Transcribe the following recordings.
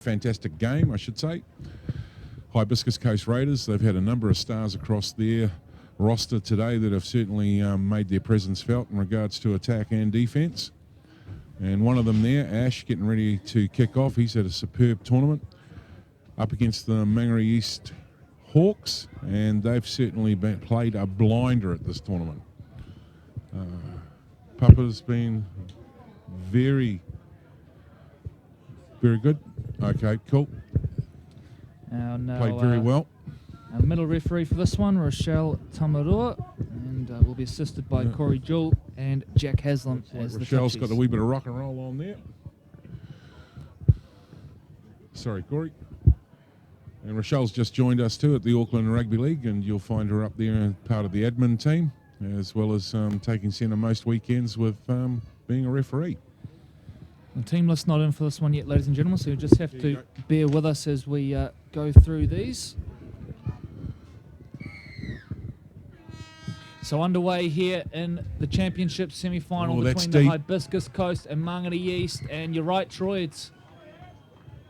fantastic game, I should say. Hibiscus Coast Raiders, they've had a number of stars across their roster today that have certainly made their presence felt in regards to attack and defence. And one of them there, Ash, getting ready to kick off. He's had a superb tournament up against the Mangere East Hawks, and they've certainly played a blinder at this tournament. Papa's been very, very good. Okay, cool. Played very well. Our middle referee for this one, Rochelle Tamarua, and will be assisted by Corey Jewell and Jack Haslam as the Rochelle's touchies. got a wee bit of rock and roll on there. Sorry, Corey. And Rochelle's just joined us too at the Auckland Rugby League, and you'll find her up there as part of the admin team, as well as taking centre most weekends with being a referee. The team list not in for this one yet, ladies and gentlemen, so you just have to bear with us as we go through these. So underway here in the championship semi-final between the Hibiscus Coast and Mangere East. And you're right, Troy, it's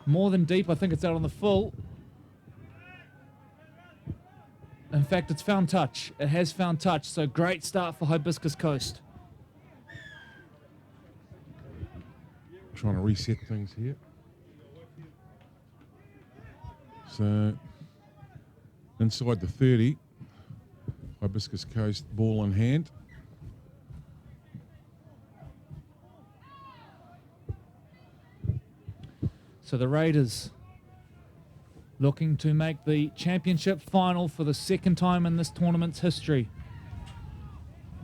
more than deep. I think it's out on the full. In fact, it's found touch. It has found touch, so great start for Hibiscus Coast. Trying to reset things here. So inside the 30, Hibiscus Coast ball in hand. So the Raiders looking to make the championship final for the second time in this tournament's history.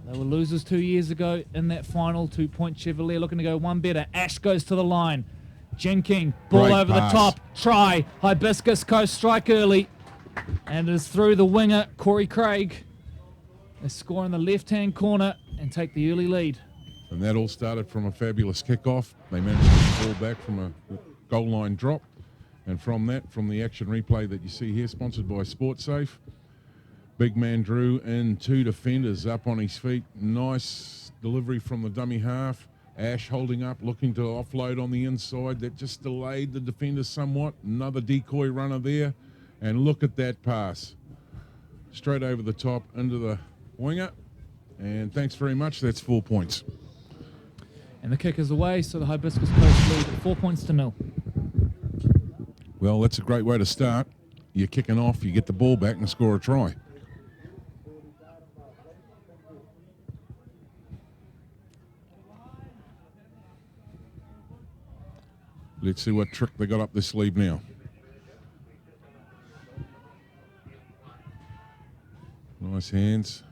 They were losers 2 years ago in that final to Point Chevalier, looking to go one better. Ash goes to the line. Jenking, ball Great over pass. the top. Try. Hibiscus Coast strike early. And it is through the winger, Corey Craig. They score in the left-hand corner and take the early lead. And that all started from a fabulous kickoff. They managed to get the ball back from a goal line drop. And from that, from the action replay that you see here, sponsored by Sportsafe, big man Drew in two defenders up on his feet. Nice delivery from the dummy half. Ash holding up, looking to offload on the inside. That just delayed the defenders somewhat. Another decoy runner there. And look at that pass. Straight over the top into the winger. And thanks very much. That's 4 points. And the kick is away, so the Hibiscus Coast lead 4 points to 0. Well, that's a great way to start. You're kicking off, you get the ball back and score a try. Let's see what trick they got up their sleeve now. Nice hands.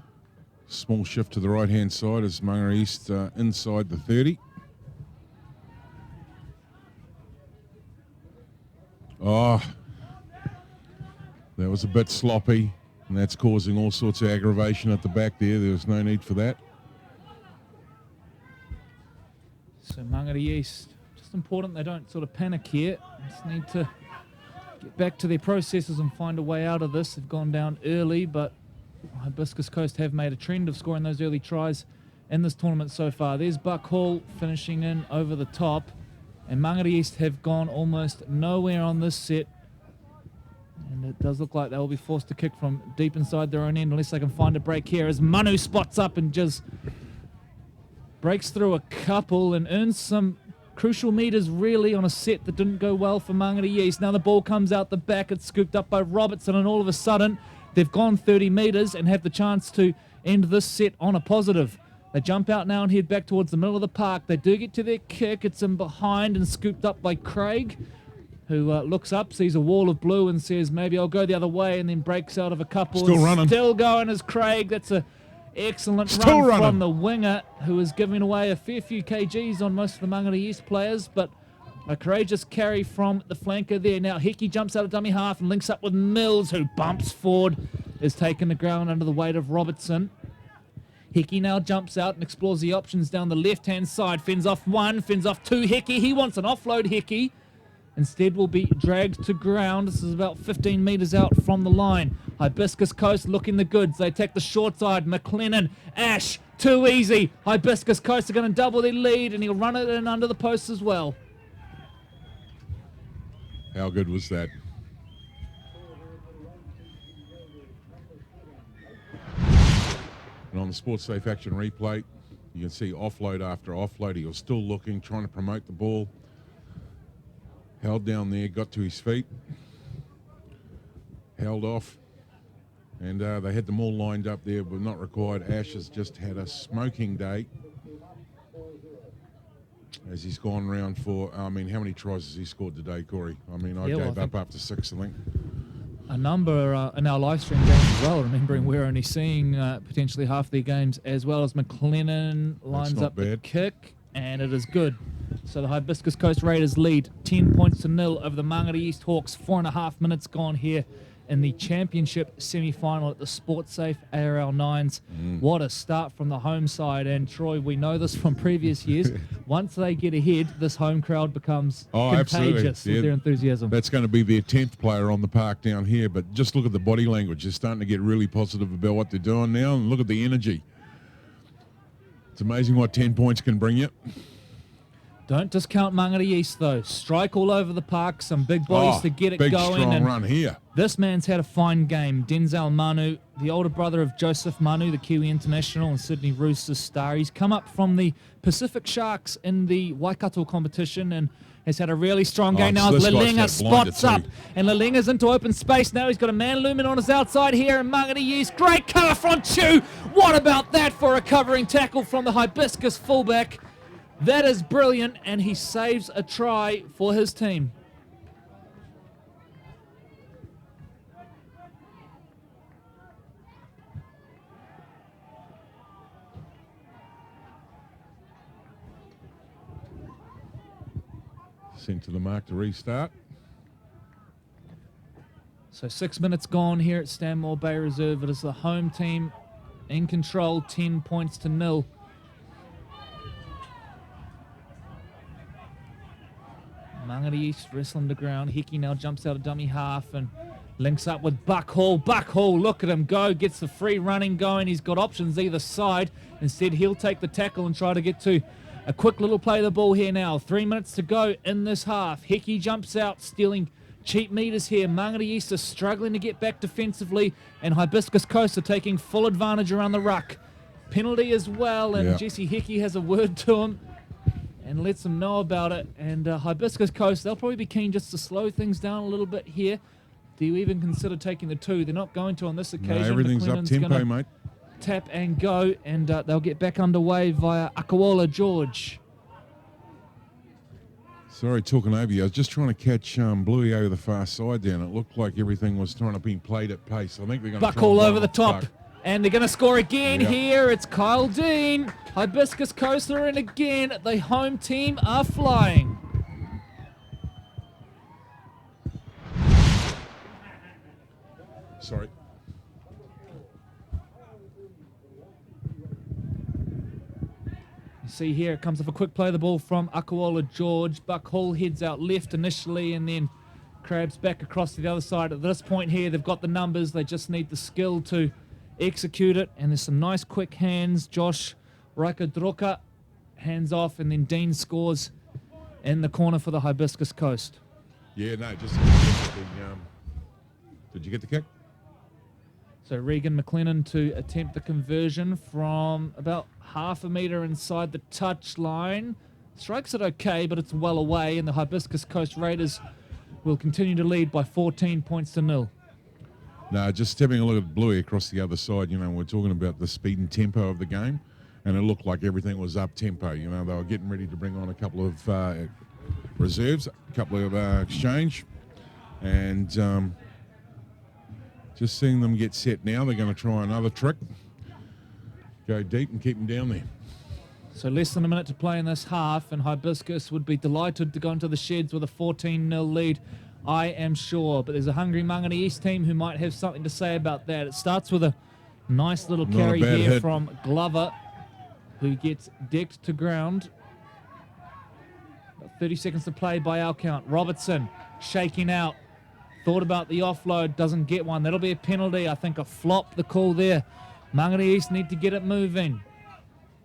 Small shift to the right-hand side as Mangere East inside the 30. Oh, that was a bit sloppy, and that's causing all sorts of aggravation at the back there. There was no need for that. So Mangere East, just important they don't sort of panic here. Just need to get back to their processes and find a way out of this. They've gone down early, but Hibiscus Coast have made a trend of scoring those early tries in this tournament so far. There's Buck Hall finishing in over the top. And Mangere East have gone almost nowhere on this set. And it does look like they will be forced to kick from deep inside their own end unless they can find a break here as Manu spots up and just breaks through a couple and earns some crucial meters really on a set that didn't go well for Mangere East. Now the ball comes out the back. It's scooped up by Robertson, and all of a sudden they've gone 30 meters and have the chance to end this set on a positive. They jump out now and head back towards the middle of the park. They do get to their kick. It's in behind and scooped up by Craig, who looks up, sees a wall of blue and says, maybe I'll go the other way, and then breaks out of a couple. Still running. Still going as Craig. That's an excellent run from the winger, who is giving away a fair few kgs on most of the Mangere East players, but a courageous carry from the flanker there. Now Hickey jumps out of dummy half and links up with Mills, who bumps forward, is taken the ground under the weight of Robertson. Hickey now jumps out and explores the options down the left-hand side. Fins off one, fins off two. Hickey, he wants an offload, Hickey. Instead will be dragged to ground. This is about 15 metres out from the line. Hibiscus Coast looking the goods. They take the short side. McLennan, Ash, too easy. Hibiscus Coast are going to double their lead, and he'll run it in under the post as well. How good was that? And on the Sportsafe action replay, you can see offload after offload. He was still looking, trying to promote the ball. Held down there, got to his feet. Held off. And they had them all lined up there, but not required. Ash has just had a smoking day. As he's gone round for, I mean, how many tries has he scored today, Corey? I mean, I gave up after 6, I think. A number in our live stream games as well, remembering we're only seeing potentially half their games, as well as McLennan lines up the kick, and it is good. So the Hibiscus Coast Raiders lead 10 points to 0 over the Mangere East Hawks. 4.5 minutes gone here in the championship semi-final at the Sportsafe ARL 9s. What a start from the home side. And Troy, we know this from previous years. Once they get ahead, this home crowd becomes contagious with their enthusiasm. That's going to be their 10th player on the park down here. But just look at the body language. They're starting to get really positive about what they're doing now. And look at the energy. It's amazing what 10 points can bring you. Don't discount Mangere East, though. Strike all over the park, some big bodies to get it big, going. Strong and run here. This man's had a fine game. Denzel Manu, the older brother of Joseph Manu, the Kiwi international and Sydney Roosters star. He's come up from the Pacific Sharks in the Waikato competition and has had a really strong game. Now Lalenga spots up, and Lalenga's into open space now. He's got a man looming on his outside here, and Mangere East. Great cover front two. What about that for a covering tackle from the Hibiscus fullback? That is brilliant, and he saves a try for his team. Sent to the mark to restart. So 6 minutes gone here at Stanmore Bay Reserve. It is the home team in control, 10 points to 0. Mangere East wrestling the ground. Hickey now jumps out of dummy half and links up with Buck Hall. Buck Hall, look at him go. Gets the free running going. He's got options either side. Instead, he'll take the tackle and try to get to a quick little play of the ball here now. 3 minutes to go in this half. Hickey jumps out, stealing cheap meters here. Mangere East is struggling to get back defensively, and Hibiscus Coast are taking full advantage around the ruck. Penalty as well, and Jesse Hickey has a word to him and lets them know about it. And Hibiscus Coast, they'll probably be keen just to slow things down a little bit here. Do you even consider taking the two? They're not going to on this occasion. No, everything's up tempo, mate. Tap and go, and they'll get back underway via Akawola George. Sorry, talking over you. I was just trying to catch Bluey over the far side there, and it looked like everything was trying to be played at pace. I think they're going to Buck all over the top. And they're going to score again here. It's Kyle Dean. Hibiscus Coast are in again. The home team are flying. Sorry. You see here, it comes off a quick play of the ball from Akawola George. Buck Hall heads out left initially and then crabs back across to the other side. At this point here, they've got the numbers. They just need the skill to execute it, and there's some nice quick hands. Josh Rakadroka hands off, and then Dean scores in the corner for the Hibiscus Coast. Yeah, no, just did you get the kick? So Regan McLennan to attempt the conversion from about half a metre inside the touch line. Strikes it okay, but it's well away, and the Hibiscus Coast Raiders will continue to lead by 14 points to 0. No, just having a look at Bluey across the other side, you know, we're talking about the speed and tempo of the game, and it looked like everything was up tempo. You know, they were getting ready to bring on a couple of reserves, a couple of exchange, and just seeing them get set now. They're going to try another trick, go deep and keep them down there. So less than a minute to play in this half, and Hibiscus would be delighted to go into the sheds with a 14-0 lead, I am sure. But there's a hungry Mangere East team who might have something to say about that. It starts with a nice little carry here hit from Glover, who gets decked to ground. About 30 seconds to play by our count. Robertson shaking out. Thought about the offload, doesn't get one. That'll be a penalty. I think a flop, the call there. Mangere East need to get it moving.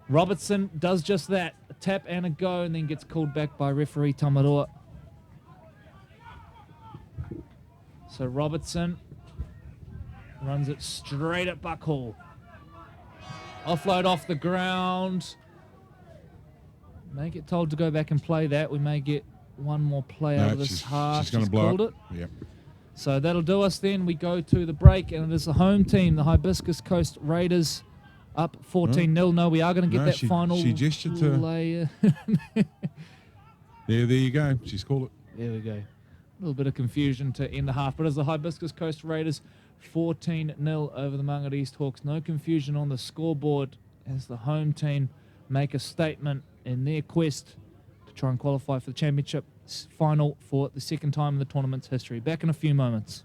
Robertson does just that. A tap and a go, and then gets called back by referee Tamaroa. So Robertson runs it straight at Buckhall. Offload off the ground. May get told to go back and play that. We may get one more play out of this half. She's going to blow it. Yep. So that'll do us then. We go to the break, and it is the home team, the Hibiscus Coast Raiders, up 14-0. No, we are going to get that final gestured to player. There you go. She's called it. There we go. A little bit of confusion to end the half. But as the Hibiscus Coast Raiders, 14-0 over the Mangere East Hawks. No confusion on the scoreboard as the home team make a statement in their quest to try and qualify for the championship final for the second time in the tournament's history. Back in a few moments.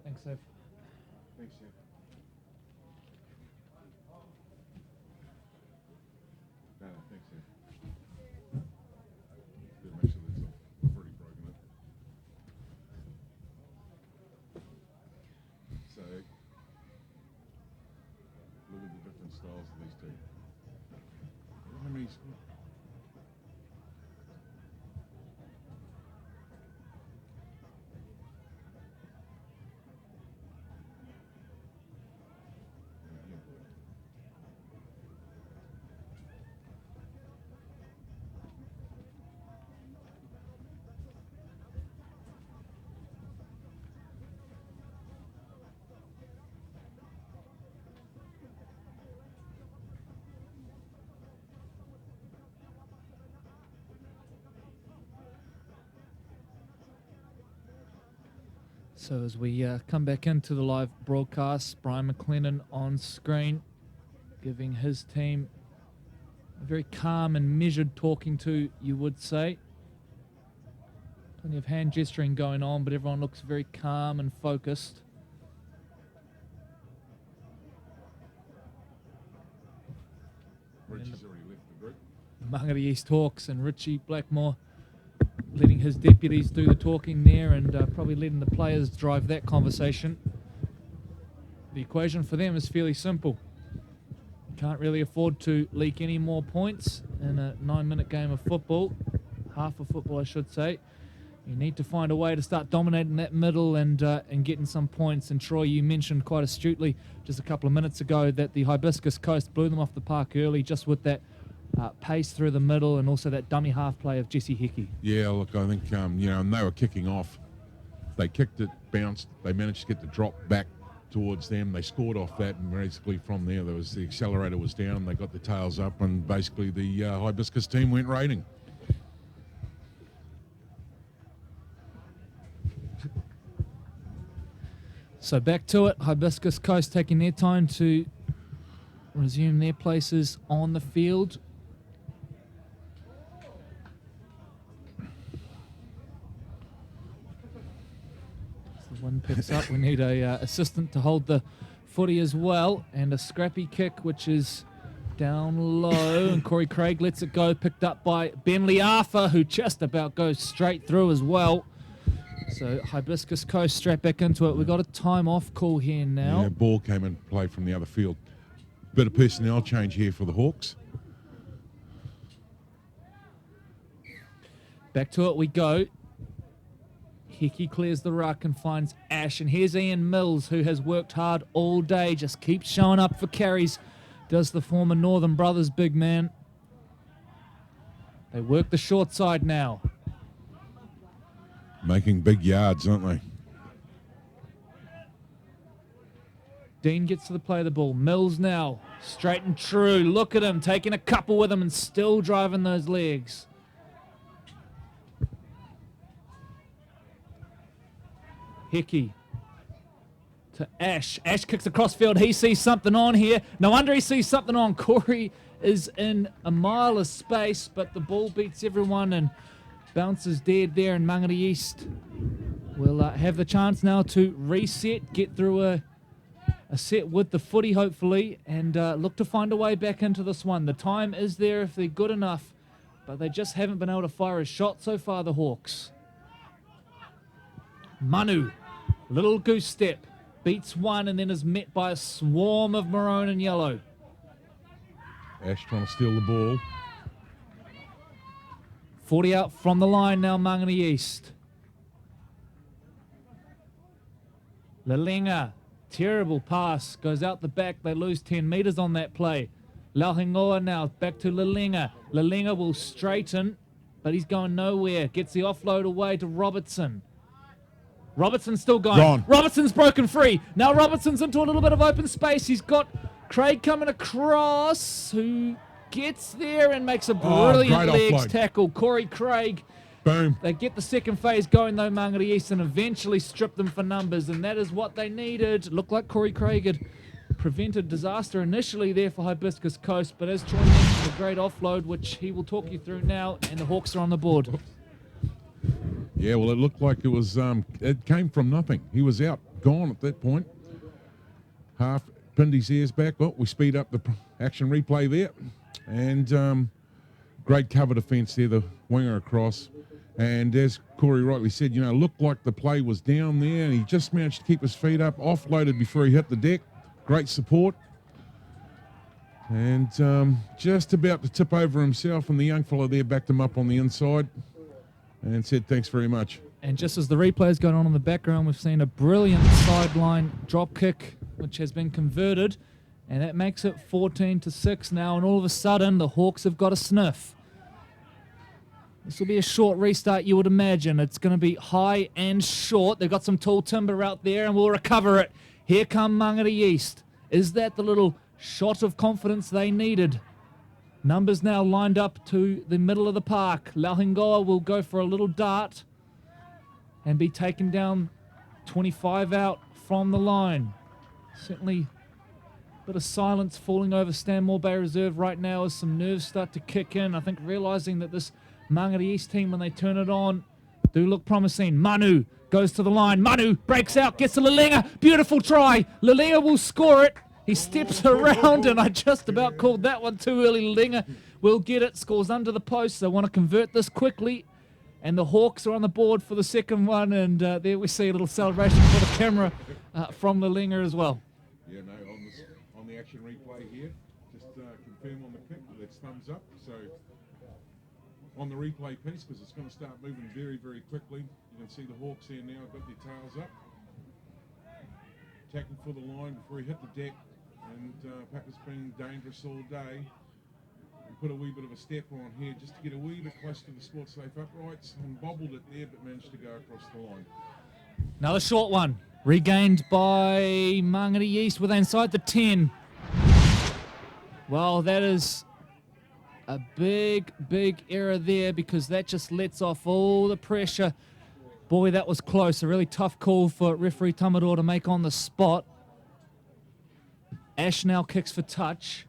Thanks, Seth. Thanks, Seth. No, thanks, Seth. Better make sure that's all. I've already broken it. So, look at the different styles of these two. How many score? So as we come back into the live broadcast, Brian McLennan on screen, giving his team a very calm and measured talking to, you would say. Plenty of hand gesturing going on, but everyone looks very calm and focused. Richie's already left the group. Mangere East Hawks and Richie Blackmore letting his deputies do the talking there and probably letting the players drive that conversation. The equation for them is fairly simple. Can't really afford to leak any more points in a 9-minute game of football. Half of football, I should say. You need to find a way to start dominating that middle and getting some points. And Troy, you mentioned quite astutely just a couple of minutes ago that the Hibiscus Coast blew them off the park early just with that pace through the middle and also that dummy half play of Jesse Hickey. Yeah, look, I think, and they were kicking off. They kicked it, bounced. They managed to get the drop back towards them. They scored off that, and basically from there, the accelerator was down. They got the tails up, and basically the Hibiscus team went raiding. So back to it. Hibiscus Coast taking their time to resume their places on the field. As the wind picks up, we need a assistant to hold the footy as well, and a scrappy kick which is down low, and Corey Craig lets it go, picked up by Ben Liafa, who just about goes straight through as well. So Hibiscus Coast straight back into it. We've got a time off call here now. Yeah, ball came in play from the other field. Bit of personnel change here for the Hawks. Back to it we go. Hickey clears the ruck and finds Ash. And here's Ian Mills, who has worked hard all day. Just keeps showing up for carries. Does the former Northern Brothers big man. They work the short side now. Making big yards, aren't they? Dean gets to the play of the ball. Mills now, straight and true. Look at him, taking a couple with him and still driving those legs. Hickey to Ash. Ash kicks across field. He sees something on here. No wonder he sees something on. Corey is in a mile of space, but the ball beats everyone and bounces dead there, and Mangere East will have the chance now to reset, get through a set with the footy hopefully, and look to find a way back into this one. The time is there if they're good enough, but they just haven't been able to fire a shot so far, the Hawks. Manu, little goose step, beats one and then is met by a swarm of maroon and yellow. Ash trying to steal the ball. 40 out from the line now, Mangere East. Lalenga, terrible pass, goes out the back. They lose 10 metres on that play. Lauhingoa now back to Lalenga. Lalenga will straighten, but he's going nowhere. Gets the offload away to Robertson. Robertson's still going. Gone. Robertson's broken free. Now Robertson's into a little bit of open space. He's got Craig coming across, who gets there and makes a brilliant great legs offload. tackle. Corey Craig. Boom. They get the second phase going though, Mangere East, and eventually strip them for numbers, and that is what they needed. Looked like Corey Craig had prevented disaster initially there for Hibiscus Coast, but as Troy mentioned, a great offload, which he will talk you through now, and the Hawks are on the board. Yeah, well, it looked like it was, it came from nothing. He was out, gone at that point. Half pinned his ears back. Oh, we speed up the action replay there. And great cover defence there, the winger across. And as Corey rightly said, you know, looked like the play was down there and he just managed to keep his feet up, offloaded before he hit the deck. Great support. And just about to tip over himself, and the young fellow there backed him up on the inside and said, thanks very much. And just as the replay is going on in the background, we've seen a brilliant sideline drop kick, which has been converted. And that makes it 14-6 now. And all of a sudden, the Hawks have got a sniff. This will be a short restart, you would imagine. It's going to be high and short. They've got some tall timber out there, and we'll recover it. Here come Mangere East. Is that the little shot of confidence they needed? Numbers now lined up to the middle of the park. Lauhingoa will go for a little dart and be taken down 25 out from the line. Certainly a bit of silence falling over Stanmore Bay Reserve right now as some nerves start to kick in. I think realising that this Mangere East team, when they turn it on, do look promising. Manu goes to the line. Manu breaks out, gets to Lalenga. Beautiful try. Lalenga will score it. He steps around, and I just about called that one too early. Lalenga will get it, scores under the post. They want to convert this quickly, and the Hawks are on the board for the second one, and there we see a little celebration for the camera from Lalenga as well. Yeah, no, on the action replay here, just confirm on the kick, that's thumbs up. So on the replay piece, because it's going to start moving very, very quickly, you can see the Hawks here now got their tails up, attacking for the line before he hit the deck, and Papa's been dangerous all day. We put a wee bit of a step on here just to get a wee bit close to the Sportsafe uprights, and bobbled it there, but managed to go across the line. Another short one, regained by Mangere East with inside the 10. Well, that is a big, big error there, because that just lets off all the pressure. Boy, that was close. A really tough call for referee Tamador to make on the spot. Ash now kicks for touch.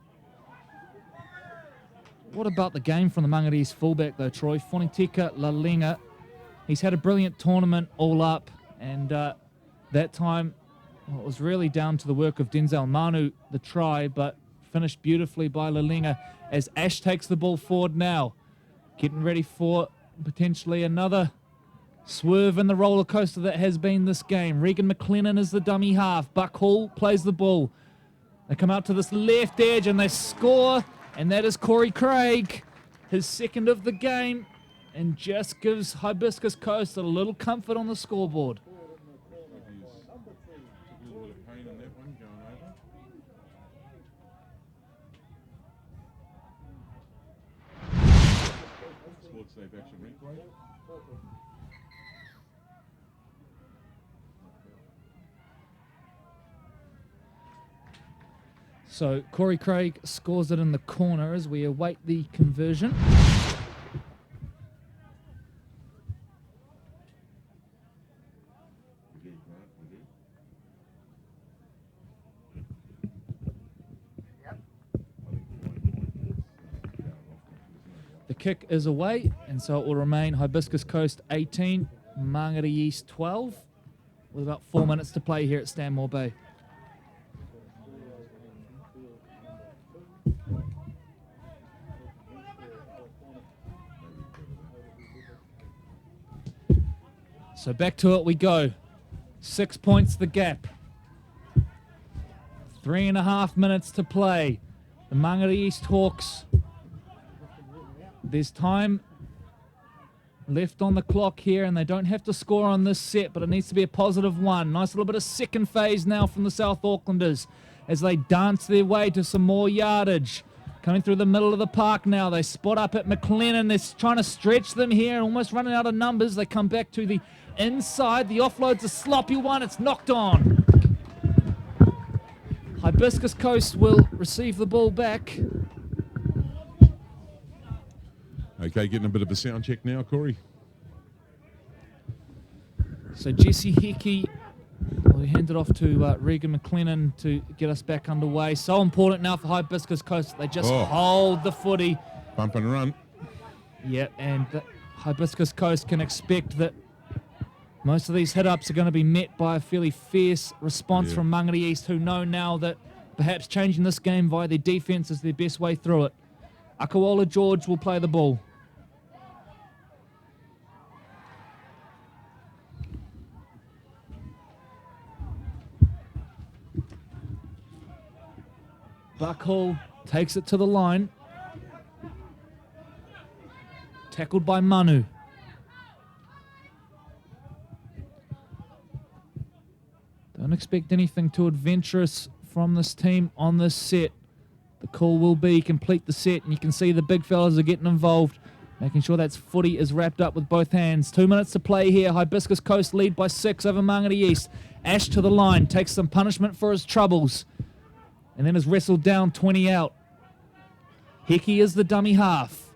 What about the game from the Mangere East fullback, though, Troy? Foniteka Lalenga. He's had a brilliant tournament all up, and that time, well, it was really down to the work of Denzel Manu, the try, but finished beautifully by Lalenga as Ash takes the ball forward now. Getting ready for potentially another swerve in the roller coaster that has been this game. Regan McLennan is the dummy half. Buck Hall plays the ball. They come out to this left edge and they score, and that is Corey Craig, his second of the game, and just gives Hibiscus Coast a little comfort on the scoreboard. Sportsafe action replay. So Corey Craig scores it in the corner as we await the conversion. The kick is away, and so it will remain Hibiscus Coast 18, Mangere East 12, with about 4 minutes to play here at Stanmore Bay. So back to it we go. 6 points the gap. 3.5 minutes to play. The Mangere East Hawks. There's time left on the clock here, and they don't have to score on this set, but it needs to be a positive one. Nice little bit of second phase now from the South Aucklanders as they dance their way to some more yardage. Coming through the middle of the park now. They spot up at McLennan. They're trying to stretch them here, almost running out of numbers. They come back to the inside. The offload's a sloppy one. It's knocked on. Hibiscus Coast will receive the ball back. Okay, getting a bit of a sound check now, Corey. So Jesse Hickey will hand it off to Regan McLennan to get us back underway. So important now for Hibiscus Coast. They just hold the footy. Bump and run. Yeah, and Hibiscus Coast can expect that most of these hit-ups are going to be met by a fairly fierce response from Mangere East, who know now that perhaps changing this game via their defence is their best way through it. Akawola George will play the ball. Buckhall takes it to the line. Tackled by Manu. Don't expect anything too adventurous from this team on this set. The call will be complete the set, and you can see the big fellas are getting involved, making sure that footy is wrapped up with both hands. 2 minutes to play here. Hibiscus Coast lead by 6 over Mangere East. Ash to the line, takes some punishment for his troubles, and then is wrestled down 20 out. Hickey is the dummy half.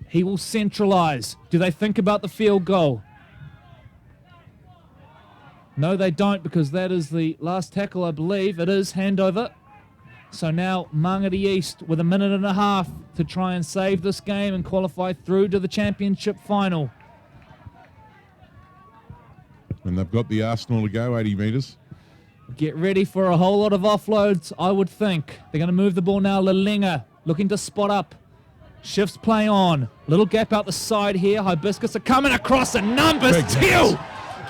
He will centralise. Do they think about the field goal? No, they don't, because that is the last tackle, I believe. It is handover. So now Mangere East with 1.5 minutes to try and save this game and qualify through to the championship final. And they've got the arsenal to go 80 metres. Get ready for a whole lot of offloads, I would think. They're going to move the ball now. Lalenga looking to spot up. Shifts play on. Little gap out the side here. Hibiscus are coming across, and numbers 2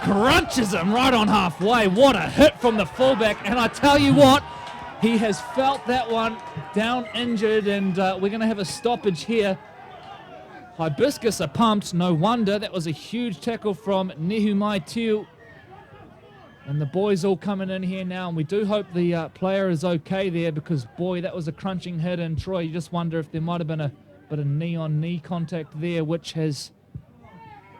crunches him right on halfway. What a hit from the fullback. And I tell you what, he has felt that one down injured, and we're going to have a stoppage here. Hibiscus are pumped. No wonder. That was a huge tackle from Nehu Maitiu. And the boys all coming in here now, and we do hope the player is okay there, because, boy, that was a crunching hit. And, Troy, you just wonder if there might have been a bit of knee-on-knee contact there, which has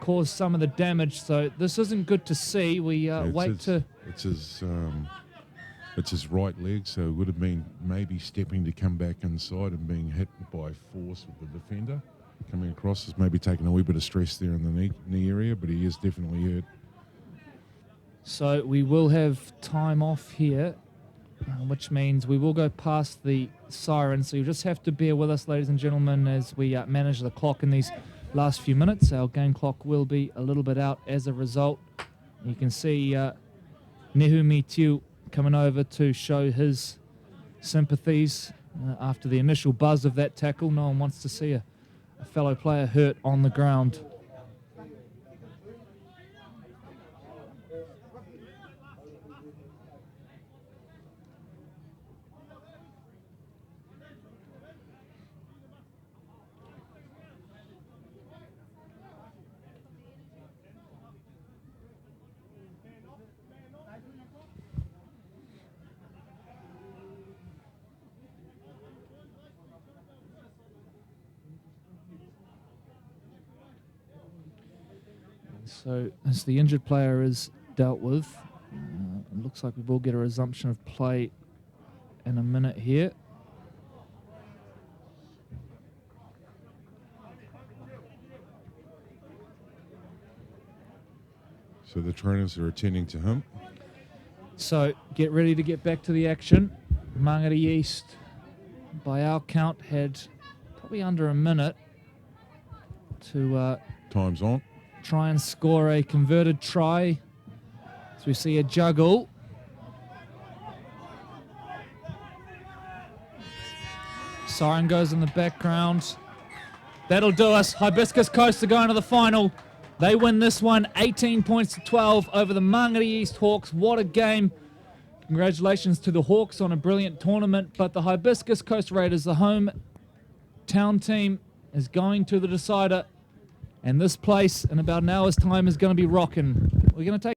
caused some of the damage. So this isn't good to see. We It's his right leg, so it would have been maybe stepping to come back inside and being hit by force with the defender. Coming across has maybe taken a wee bit of stress there in the knee area, but he is definitely hurt. So we will have time off here, which means we will go past the siren. So you just have to bear with us, ladies and gentlemen, as we manage the clock in these last few minutes. Our game clock will be a little bit out as a result. You can see Nehu Maitiu coming over to show his sympathies after the initial buzz of that tackle. No one wants to see a fellow player hurt on the ground. So as the injured player is dealt with, it looks like we will get a resumption of play in a minute here. So the trainers are attending to him. So get ready to get back to the action. Mangere East, by our count, had probably under a minute to Time's on. try and score a converted try. So we see a juggle. Siren goes in the background. That'll do us. Hibiscus Coast are going to the final. They win this one 18 points to 12 over the Mangere East Hawks. What a game. Congratulations to the Hawks on a brilliant tournament, but the Hibiscus Coast Raiders, the home town team, is going to the decider, and this place in about an hour's time is going to be rocking. We're going to take